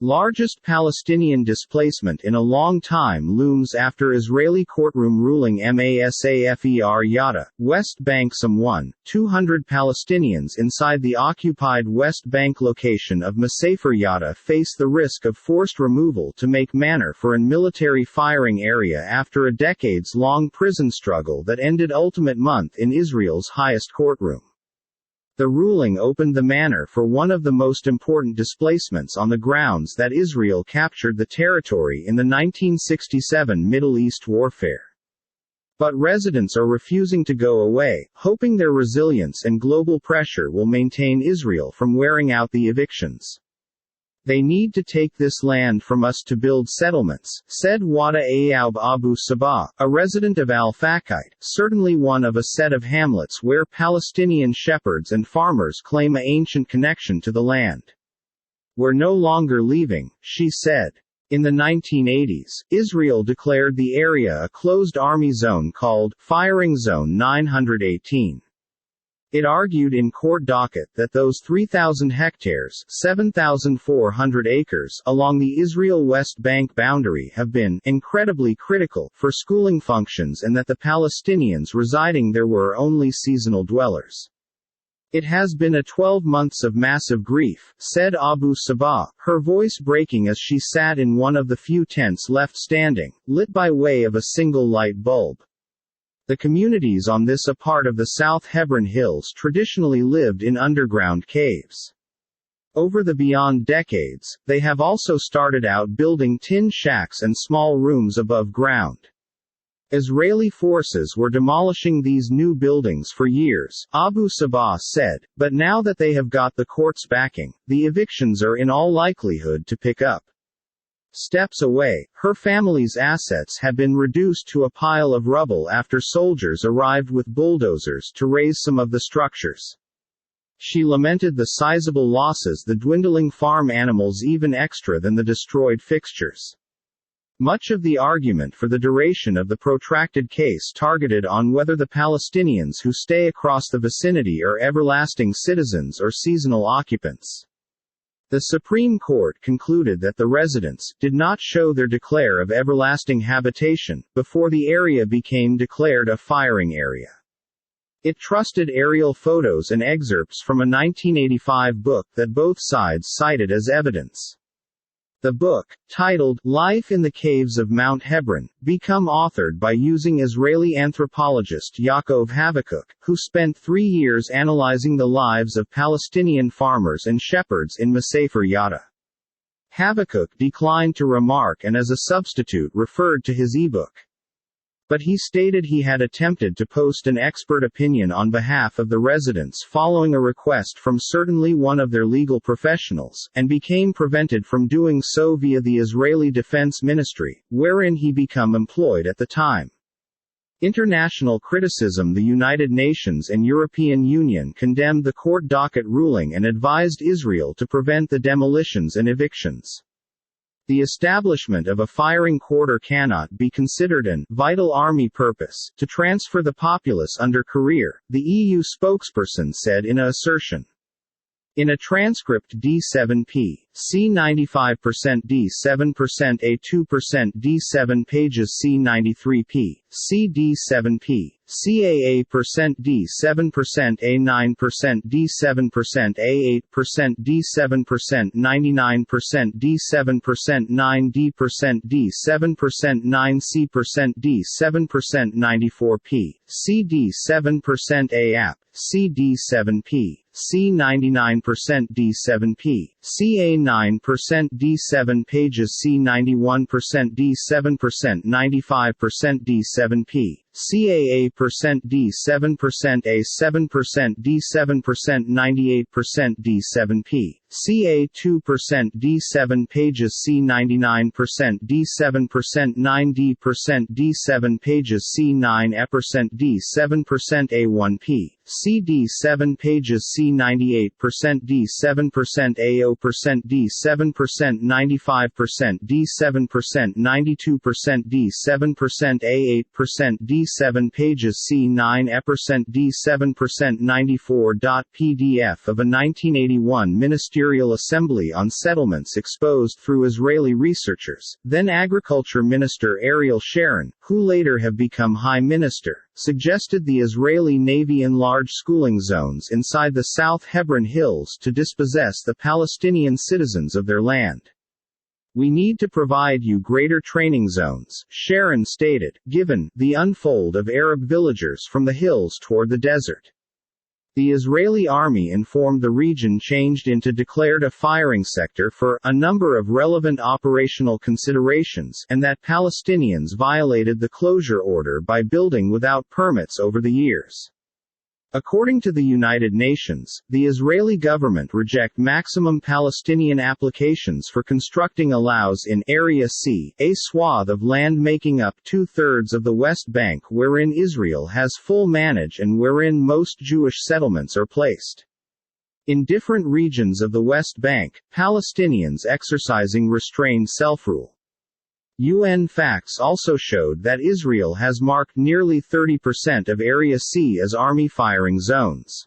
Largest Palestinian displacement in a long time looms after Israeli courtroom ruling Masafer Yatta, West Bank. Some 1,200 Palestinians inside the occupied West Bank location of Masafer Yatta face the risk of forced removal to make manor for an military firing area after a decades-long prison struggle that ended ultimate month in Israel's highest courtroom. The ruling opened the manor for one of the most important displacements on the grounds that Israel captured the territory in the 1967 Middle East warfare. But residents are refusing to go away, hoping their resilience and global pressure will maintain Israel from wearing out the evictions. They need to take this land from us to build settlements, said Wada Ayoub Abu Sabah, a resident of Al-Fakite, certainly one of a set of hamlets where Palestinian shepherds and farmers claim an ancient connection to the land. We're no longer leaving, she said. In the 1980s, Israel declared the area a closed army zone called Firing Zone 918. It argued in court docket that those 3,000 hectares (7,400 acres) along the Israel-West Bank boundary have been incredibly critical for schooling functions and that the Palestinians residing there were only seasonal dwellers. It has been a 12 months of massive grief, said Abu Sabah, her voice breaking as she sat in one of the few tents left standing, lit by way of a single light bulb. The communities on this a part of the South Hebron Hills traditionally lived in underground caves. Over the beyond decades, they have also started out building tin shacks and small rooms above ground. Israeli forces were demolishing these new buildings for years, Abu Sabah said, but now that they have got the court's backing, the evictions are in all likelihood to pick up. Steps away, her family's assets had been reduced to a pile of rubble after soldiers arrived with bulldozers to raise some of the structures. She lamented the sizable losses, the dwindling farm animals even extra than the destroyed fixtures. Much of the argument for the duration of the protracted case targeted on whether the Palestinians who stay across the vicinity are everlasting citizens or seasonal occupants. The Supreme Court concluded that the residents did not show their declare of everlasting habitation before the area became declared a firing area. It trusted aerial photos and excerpts from a 1985 book that both sides cited as evidence. The book, titled Life in the Caves of Mount Hebron, became authored by using Israeli anthropologist Yaakov Habakkuk, who spent 3 years analyzing the lives of Palestinian farmers and shepherds in Masafer Yatta. Habakkuk declined to remark and as a substitute referred to his ebook. But he stated he had attempted to post an expert opinion on behalf of the residents following a request from certainly one of their legal professionals, and became prevented from doing so via the Israeli Defense Ministry, wherein he became employed at the time. International criticism. The United Nations and European Union condemned the court docket ruling and advised Israel to prevent the demolitions and evictions. The establishment of a firing quarter cannot be considered an vital army purpose to transfer the populace under career, the EU spokesperson said in an assertion. In a transcript D7p, C95% D7% A2% D7 pages C93p, CD7p, CAA% D7% A9% D7% A8% D7% 99% D7% 9D% D7% 9C% D7% 94p, CD7% AAP, CD7p, C99% D7p, CA9% D7 pages C91% D7% 95% D7p, CAA% D7% A7% D7% 98% D7p, CA2% D7 pages C99% D7% 9D% D7 pages C9% D7% A1p, CD7 pages C98% D7% AO% D7% 95% D7% 92% D7% A8% D7 pages C9% D7% 94. PDF of a 1981 ministerial material assembly on settlements exposed through Israeli researchers. Then Agriculture Minister Ariel Sharon, who later have become High Minister, suggested the Israeli Navy enlarge schooling zones inside the South Hebron Hills to dispossess the Palestinian citizens of their land. "We need to provide you greater training zones," Sharon stated, given the unfold of Arab villagers from the hills toward the desert. The Israeli army informed the region changed into declared a firing sector for a number of relevant operational considerations, and that Palestinians violated the closure order by building without permits over the years. According to the United Nations, the Israeli government reject maximum Palestinian applications for constructing allows in Area C, a swath of land making up 2/3 of the West Bank wherein Israel has full manage and wherein most Jewish settlements are placed. In different regions of the West Bank, Palestinians exercising restrained self-rule. UN facts also showed that Israel has marked nearly 30% of Area C as army firing zones.